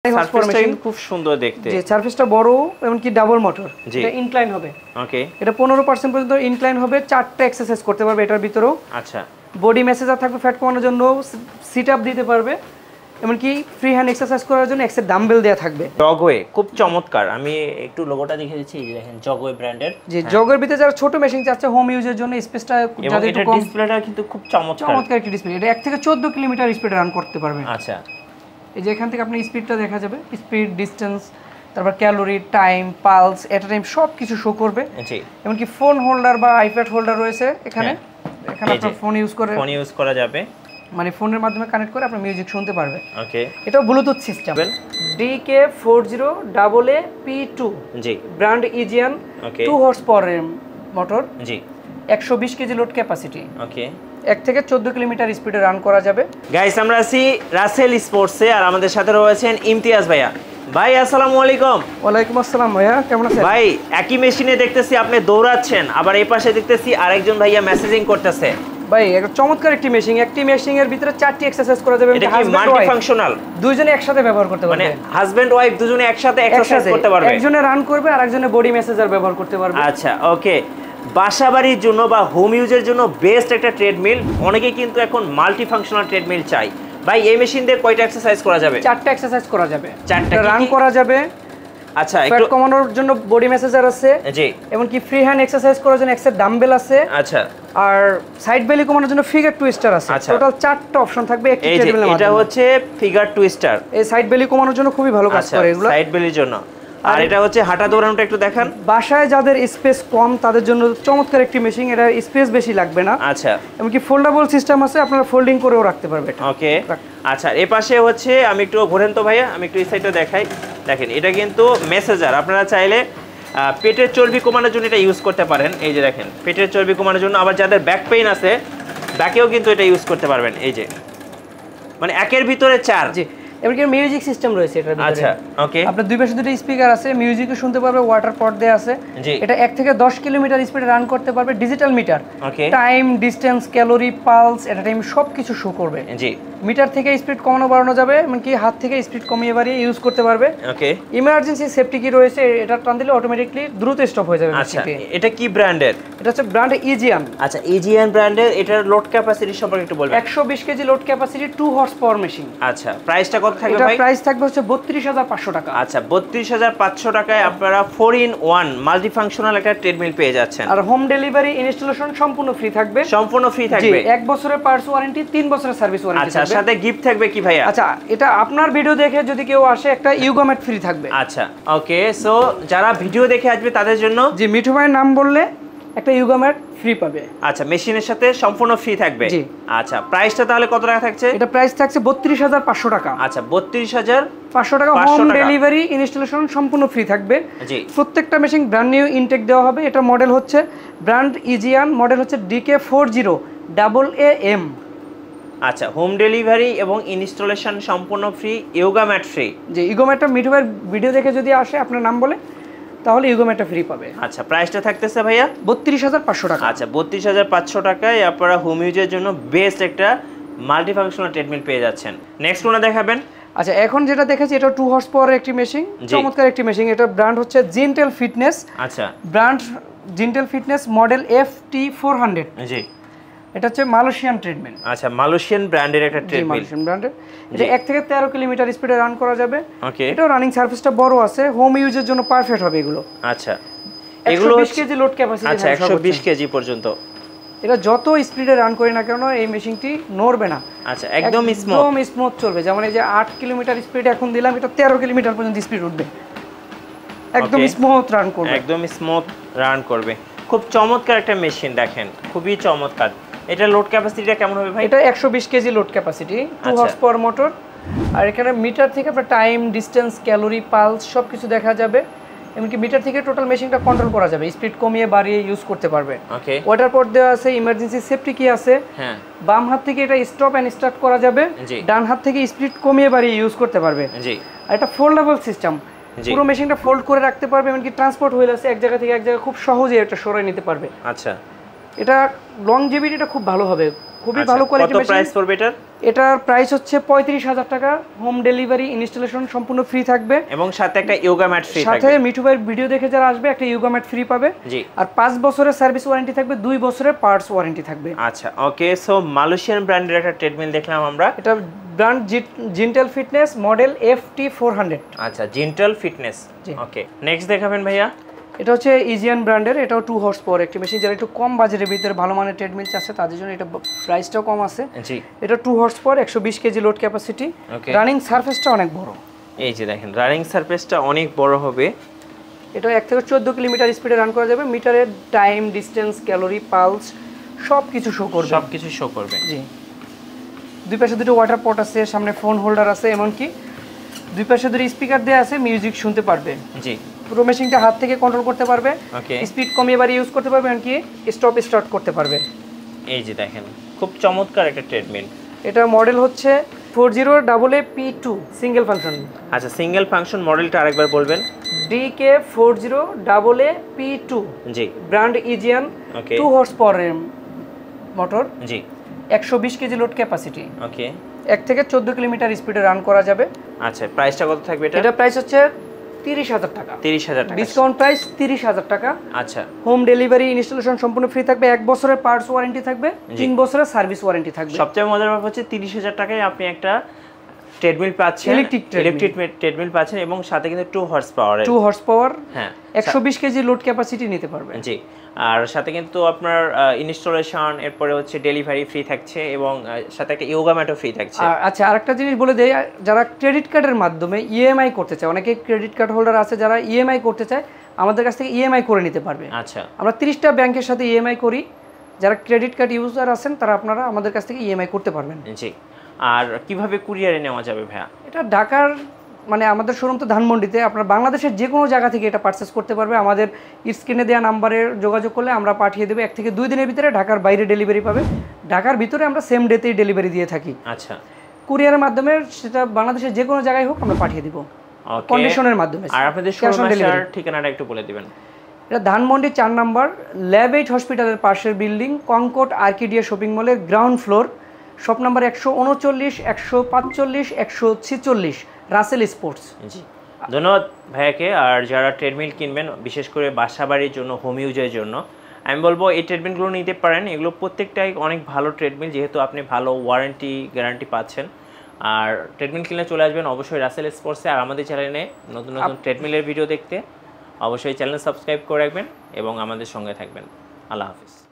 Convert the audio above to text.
সারফেসটা খুব সুন্দর দেখতে। জি, সারফেসটা বড় এবং কি ডাবল মোটর, এটা ইনক্লাইন হবে। ওকে, এটা 15% পর্যন্ত ইনক্লাইন হবে, 4টা এক্সারসাইজ করতে পারবে এটার ভিতরেও। আচ্ছা, বডি ম্যাসেজার থাকবে ফ্যাট কমানোর জন্য, সিট আপ দিতে পারবে, এমনকি ফ্রি হ্যান্ড এক্সারসাইজ করার জন্য এক্সের ডাম্বেল দেয়া থাকবে। জগওয়ে খুব চমৎকার, আমি একটু লোগোটা দেখে দিচ্ছি, এই যে দেখেন জগওয়ে ব্র্যান্ডের। জি, জগওয়ের ভিতরে যারা ছোট মেশিন চাচ্ছে হোম ইউজের জন্য, স্পেসটা যাদের একটু কম, ডিসপ্লেটা কিন্তু খুব চমৎকার একটা ডিসপ্লে। এটা 1 থেকে 14 কিলোমিটার স্পিডে রান করতে পারবে। আচ্ছা, এই যে এখান থেকে আপনি স্পিডটা দেখা যাবে, স্পিড, ডিসটেন্স, তারপর ক্যালোরি, টাইম, পালস, এট টাইম সব কিছু শো করবে। জি, এমনকি ফোন হোল্ডার বা আইপ্যাড হোল্ডার রয়েছে এখানে, এখানে আপনার ফোন ইউজ করা যাবে, মানে ফোনের মাধ্যমে কানেক্ট করে আপনি মিউজিক শুনতে পারবে। ওকে, এটাও ব্লুটুথ সিস্টেম, DK40AA P2, জি, ব্র্যান্ড ইজিয়ান, 2 হর্স পাওয়ারের মোটর, জি, 120 কেজি লোড ক্যাপাসিটি। ওকে, 1 থেকে 14 কিলোমিটার স্পিডে রান করা যাবে। গাইস, আমরা আছি রাসেল স্পোর্টসে, আর আমাদের সাথে রয়েছেন ইমতিয়াজ ভাইয়া। ভাই আসসালামু আলাইকুম। ওয়ালাইকুম আসসালাম ভাইয়া, কেমন আছেন? ভাই, একই মেশিনে দেখতেছি আপনি দৌড়াচ্ছেন, আবার এই পাশে দেখতেছি আরেকজন ভাইয়া মেসেজিং করতেছে। ভাই, একটা চমৎকার একটি মেশিং এর ভিতরে 4টি এক্সারসাইজ করা যাবে। এটা কি মাল্টি ফাংশনাল? দুইজনে একসাথে ব্যবহার করতে পারবে, মানে হাজবেন্ড ওয়াইফ দুজনে একসাথে এক্সারসাইজ করতে পারবে। একজনে রান করবে আর একজনে বডি ম্যাসেজার ব্যবহার করতে পারবে। আচ্ছা, ওকে। বাসাবাড়ির জন্য বা হোম ইউজের জন্য বেস্ট একটা ট্রেডমিল। অনেকে কিন্তু এখন মাল্টি ফাংশনাল ট্রেডমিল চাই। ভাই, এই মেশিন দিয়ে কয়টা এক্সারসাইজ করা যাবে? 4টা এক্সারসাইজ করা যাবে, 4টা রান করা যাবে। আচ্ছা, একটু কমানোর জন্য বডি ম্যাসেজার আছে, জি, এমনকি ফ্রি হ্যান্ড এক্সারসাইজ করার জন্য এক্সের ডাম্বেল আছে। আচ্ছা, আর সাইড বেলি কমানোর জন্য ফিগার টুইস্টার আছে। টোটাল 4টা অপশন থাকবে একটি ট্রেডমিলের মধ্যে। এটা হচ্ছে ফিগার টুইস্টার, এই সাইড বেলি কমানোর জন্য খুবই ভালো কাজ করে এগুলো, সাইড বেলির জন্য। আর এটা হচ্ছে হাঁটা দৌড়ানোটা একটু দেখান। বাসায় যাদের স্পেস কম তাদের জন্য চমৎকার একটি মেশিন, এটা স্পেস বেশি লাগবে না। আচ্ছা, এমনকি ফোল্ডেবল সিস্টেম আছে, আপনারা ফোল্ডিং করেও রাখতে পারবে। ওকে, আচ্ছা। এই পাশে হচ্ছে, আমি একটু ঘোরেন তো ভাইয়া, আমি একটু এই সাইডটা দেখাই। দেখেন, এটা কিন্তু মেসেজার, আপনারা চাইলে পেটের চর্বি কমানোর জন্য এটা ইউজ করতে পারেন। এই যে দেখেন, পেটের চর্বি কমানোর জন্য, আবার যাদের ব্যাক পেইন আছে ব্যাকেও কিন্তু এটা ইউজ করতে পারবেন। এই যে, মানে একের ভিতরে 4। জি, এমনকি মিউজিক সিস্টেম রয়েছে এটার ভিতরে। আচ্ছা, ওকে, আপনার দুই পাশে দুটো স্পিকার আছে, মিউজিকও শুনতে পারবে, ওয়াটার পট দেয়া আছে। এটা 1 থেকে 10 কিলোমিটার স্পিডে রান করতে পারবে, digital meter, time, distance, calorie, pulse, এটা টাইম সব কিছু শো করবে। জি, মিটার থেকে স্পিড কমানো বাড়ানো যাবে, এমনকি হাত থেকে স্পিড কমিয়ে বাড়িয়ে ইউজ করতে পারবে। ওকে, ইমার্জেন্সি সেফটি কি রয়েছে, এটা টান দিলে অটোমেটিক্যালি দ্রুত স্টপ হয়ে যাবে। আচ্ছা, এটা কি ব্র্যান্ডের? এটা হচ্ছে ব্র্যান্ড ইজিয়ান। আচ্ছা, ইজিয়ান ব্র্যান্ডের। এটার লোড ক্যাপাসিটি সম্পর্কে একটু বলবেন। 120 কেজি লোড ক্যাপাসিটি, 2 হর্স পাওয়ার মেশিন। আচ্ছা, প্রাইসটা কত থাকবে ভাই? এটা প্রাইস থাকবে হচ্ছে 32,500 টাকা। আচ্ছা, 32,500 টাকায় আপনারা 4-in-1 মাল্টি ফাংশনাল একটা ট্রেডমিল পেয়ে যাচ্ছেন। আর হোম ডেলিভারি ইনস্টলেশন সম্পূর্ণ ফ্রি থাকবে। সম্পূর্ণ ফ্রি থাকবে। 1 বছরের পার্টস ওয়ারেন্টি, 3 বছরের সার্ভিস ওয়ারেন্টি থাকবে। আচ্ছা, সাথে গিফট থাকবে কি ভাইয়া? আচ্ছা, এটা আপনার ভিডিও দেখে যদি কেউ আসে একটা ইউগো ম্যাট ফ্রি থাকবে। আচ্ছা, ওকে। সো যারা ভিডিও দেখে আসবে তাদের জন্য, জি, মিঠু ভাইয়ের নাম বললে একটা ইউগো ম্যাট ফ্রি পাবে। আচ্ছা, মেশিনের সাথে সম্পূর্ণ ফ্রি থাকবে। জি, আচ্ছা। প্রাইসটা তাহলে কত টাকা থাকছে? এটা প্রাইস থাকছে 32,500 টাকা। আচ্ছা, 32,500 টাকা। হোম ডেলিভারি ইনস্টলেশন সম্পূর্ণ ফ্রি থাকবে। জি, প্রত্যেকটা মেশিন ব্র্যান্ড নিউ ইনটেক দেওয়া হবে। এটা মডেল হচ্ছে ব্র্যান্ড ইজিয়ান, মডেল হচ্ছে DK40AA। আচ্ছা, হোম ডেলিভারি এবং ইনস্টলেশন সম্পূর্ণ ফ্রি, ইয়োগা ম্যাট ফ্রি। যে ইগো ম্যাটটা মিঠু ভাইয়ের ভিডিও দেখে যদি আসে আপনার নাম বলে, তাহলে ইগো ম্যাটটা ফ্রি পাবে। আচ্ছা, প্রাইসটা থাকতেছে ভাইয়া 32,500 টাকা। আচ্ছা, 32,500 টাকায় আপনারা হোম ইউজের জন্য বেস্ট একটা মাল্টি ফাংশনাল ট্রেডমিল পেয়ে যাচ্ছেন। নেক্সট কোনটা দেখাবেন? আচ্ছা, এখন যেটা দেখাচ্ছি এটা 2 হর্স পাওয়ারের একটি মেশিন, চমৎকার একটি মেশিন। এটা ব্র্যান্ড হচ্ছে জিন্টেল ফিটনেস। আচ্ছা, ব্র্যান্ড জিন্টেল ফিটনেস, মডেল FT400। জি, এটা হচ্ছে মালয়েশিয়ান ট্রেডমিল। আচ্ছা, মালয়েশিয়ান ব্র্যান্ডের একটা ট্রেডমিল, মালয়েশিয়ান ব্র্যান্ডের। এটা 1 থেকে 13 কিলোমিটার স্পিডে রান করা যাবে। ওকে, এটা রানিং সারফেসটা বড় আছে, হোম ইউজের জন্য পারফেক্ট হবে এগুলো। আচ্ছা, এগুলো 120 কেজি লোড ক্যাপাসিটি। আচ্ছা, 120 কেজি পর্যন্ত। এটা যত স্পিডে রান করি না কেন এই মেশিনটি নড়বে না। আচ্ছা, একদম স্মুথ চলবে। যেমন এই যে 8 কিলোমিটার স্পিড এখন দিলাম, এটা 13 কিলোমিটার পর্যন্ত স্পিড উঠবে, একদম স্মুথ রান করবে। একদম স্মুথ রান করবে। খুব চমৎকার একটা মেশিন, দেখেন, খুবই চমৎকার। এটা লোড ক্যাপাসিটিটা কেমন হবে ভাই? এটা 120 kg load capacity, 2 horse power motor. আর এখানে মিটার থেকে আপনার টাইম, ডিসটেন্স, ক্যালোরি, পালস সবকিছু দেখা যাবে। এমনকি মিটার থেকে টোটাল মেশিনটা কন্ট্রোল করা যাবে, স্পিড কমিয়ে বাড়িয়ে ইউজ করতে পারবে। ওকে, ওয়াটার পট দেওয়া আছে, ইমার্জেন্সি সেফটি কি আছে। হ্যাঁ, বাম হাত থেকে এটা স্টপ এন্ড স্টার্ট করা যাবে, ডান হাত থেকে স্পিড কমিয়ে বাড়িয়ে ইউজ করতে পারবে। জি, আর এটা ফোল্ডেবল সিস্টেম, পুরো মেশিনটা ফোল্ড করে রাখতে পারবে। এমনকি ট্রান্সপোর্ট হুইল আছে, এক জায়গা থেকে এক জায়গায় খুব সহজেই এটা সরিয়ে নিতে পারবে। আচ্ছা, এটা লংজিভিটিটা খুব ভালো হবে, খুবই ভালো কোয়ালিটি মেশিন। কত প্রাইস পড়বে এটার? এটার প্রাইস হচ্ছে 35,000 টাকা। হোম ডেলিভারি, ইনস্টলেশন সম্পূর্ণ ফ্রি থাকবে এবং সাথে একটা ইয়োগা ম্যাট ফ্রি থাকবে। সাথে মিঠু ভাইয়ের ভিডিও দেখে যারা আসবে একটা ইয়োগা ম্যাট ফ্রি পাবে। জি। আর 5 বছরের সার্ভিস ওয়ারেন্টি থাকবে, 2 বছরের পার্টস ওয়ারেন্টি থাকবে। আচ্ছা ওকে, সো মালয়েশিয়ান ব্র্যান্ডের একটা ট্রেডমিল দেখলাম আমরা। এটা ব্র্যান্ড জিন্টেল ফিটনেস মডেল FT400। আচ্ছা, জিন্টেল ফিটনেস। ওকে, নেক্সট দেখাবেন ভাইয়া? এটা হচ্ছে ইজিয়ান ব্র্যান্ডের, এটাও 2 হর্স পাওয়ার একটি মেশিন। যারা একটু কম বাজেটের ভিতরে ভালো মানের ট্রেডমিল চাচ্ছে তাদের জন্য এটা প্রাইসটাও কম আছে। জি। এটা 2 horse power, 120 kg load capacity. Running সারফেসটা অনেক বড়। এই যে দেখেন রানিং সারফেসটা অনেক বড় হবে। এটা 1 থেকে 14 কিলোমিটার স্পিডে রান করা যাবে। মিটারের টাইম, ডিসটেন্স, ক্যালোরি, পালস সব কিছু শো করবে। সব কিছু শো করবে। জি। দুই পাশে দুটো ওয়াটার পট আছে, সামনে ফোন হোল্ডার আছে, এমনকি দুই পাশে দুটো স্পিকার দেওয়া আছে, মিউজিক শুনতে পারবে। জি। পুরো মেশিনটা হাত থেকে কন্ট্রোল করতে পারবে। ওকে। স্পিড কমিয়ে বাড়িয়ে ইউজ করতে পারবে, এমনকি স্টপ স্টার্ট করতে পারবে। এই যে দেখেন খুব চমৎকার একটা ট্রেডমিল। এটা মডেল হচ্ছে 40AA P2 সিঙ্গেল ফাংশন। আচ্ছা, সিঙ্গেল ফাংশন মডেলটা আরেকবার বলবেন? DK40AA P2। জি। ব্র্যান্ড ইজিয়ান। ওকে। 2 horse power motor. জি। 120 কেজি লোড ক্যাপাসিটি। ওকে। 1 থেকে 14 কিলোমিটার স্পিডে রান করা যাবে। আচ্ছা, প্রাইসটা কত থাকবে এটা? এটা প্রাইস হচ্ছে 30,000 টাকা। 30,000 টাকা। ডিসকাউন্ট প্রাইস 30,000 টাকা। আচ্ছা। হোম ডেলিভারি, ইনস্টলেশন সম্পূর্ণ ফ্রি থাকবে। 1 বছরের পার্টস ওয়ারেন্টি থাকবে, 3 বছরের সার্ভিস ওয়ারেন্টি থাকবে। সবচেয়ে মজার ব্যাপার হচ্ছে 30,000 টাকায় আপনি একটা ট্রেডমিল পাচ্ছেন, ইলেকট্রিক ট্রেডমিল পাচ্ছেন এবং সাথে কিন্তু 2 হর্স পাওয়ারের। 2 হর্স পাওয়ার। হ্যাঁ। 120 কেজি লোড ক্যাপাসিটি নিতে পারবে। জি। আর সাথে কিন্তু আপনার ইনস্টলেশন, এরপরে হচ্ছে ডেলিভারি ফ্রি থাকছে এবং সাথে একটা ইয়োগা ম্যাটও ফ্রি থাকছে। আচ্ছা, আরেকটা জিনিস বলে দেই, যারা ক্রেডিট কার্ডের মাধ্যমে ইএমআই করতে চায়, অনেকে ক্রেডিট কার্ড হোল্ডার আছে যারা ইএমআই করতে চায়, আমাদের কাছ থেকে ইএমআই করে নিতে পারবে। আচ্ছা। আমরা 30টা ব্যাংকের সাথে ইএমআই করি। যারা ক্রেডিট কার্ড ইউজার আছেন তারা আপনারা আমাদের কাছ থেকে ইএমআই করতে পারবেন। জি। আর কিভাবে কুরিয়ারে নেওয়া যাবে ভাইয়া? এটা ঢাকার মানে আমাদের শোরুম তো ধানমন্ডিতে, আপনার বাংলাদেশের যে কোনো জায়গা থেকে এটা পারচেস করতে পারবে। আমাদের স্ক্রিনে দেওয়া নাম্বারে যোগাযোগ করলে আমরা পাঠিয়ে দেবো। 1 থেকে 2 দিনের ভিতরে ঢাকার বাইরে ডেলিভারি পাবে। ঢাকার ভিতরে আমরা সেম ডেতেই ডেলিভারি দিয়ে থাকি। আচ্ছা। কুরিয়ারের মাধ্যমে সেটা বাংলাদেশের যে কোনো জায়গায় হোক আমরা পাঠিয়ে দিব কন্ডিশনের মাধ্যমে। আর আপনাদের শোরুমের ঠিকানাটা একটু বলে দিবেন? এটা ধানমন্ডি 4 নম্বর ল্যাব 8 হসপিটালের পাশের বিল্ডিং, কনকর্ড আর্কিডিয়া শপিং মলের ground floor, shop number 139, 145, 146, Rasel sports. জি। ধন্যবাদ ভাইয়াকে। আর যারা ট্রেডমিল কিনবেন বিশেষ করে বাসাবাড়ির জন্য, হোম ইউজের জন্য, আমি বলবো এই ট্রেডমিলগুলো নিতে পারেন। এগুলো প্রত্যেকটাই অনেক ভালো ট্রেডমিল, যেহেতু আপনি ভালো ওয়ারেন্টি গ্যারান্টি পাচ্ছেন। আর ট্রেডমিল কিনলে চলে আসবেন অবশ্যই রাসেল স্পোর্টসে। আর আমাদের চ্যানেলে নতুন নতুন ট্রেডমিলের ভিডিও দেখতে অবশ্যই চ্যানেল সাবস্ক্রাইব করে রাখবেন এবং আমাদের সঙ্গে থাকবেন। আল্লাহ হাফিজ।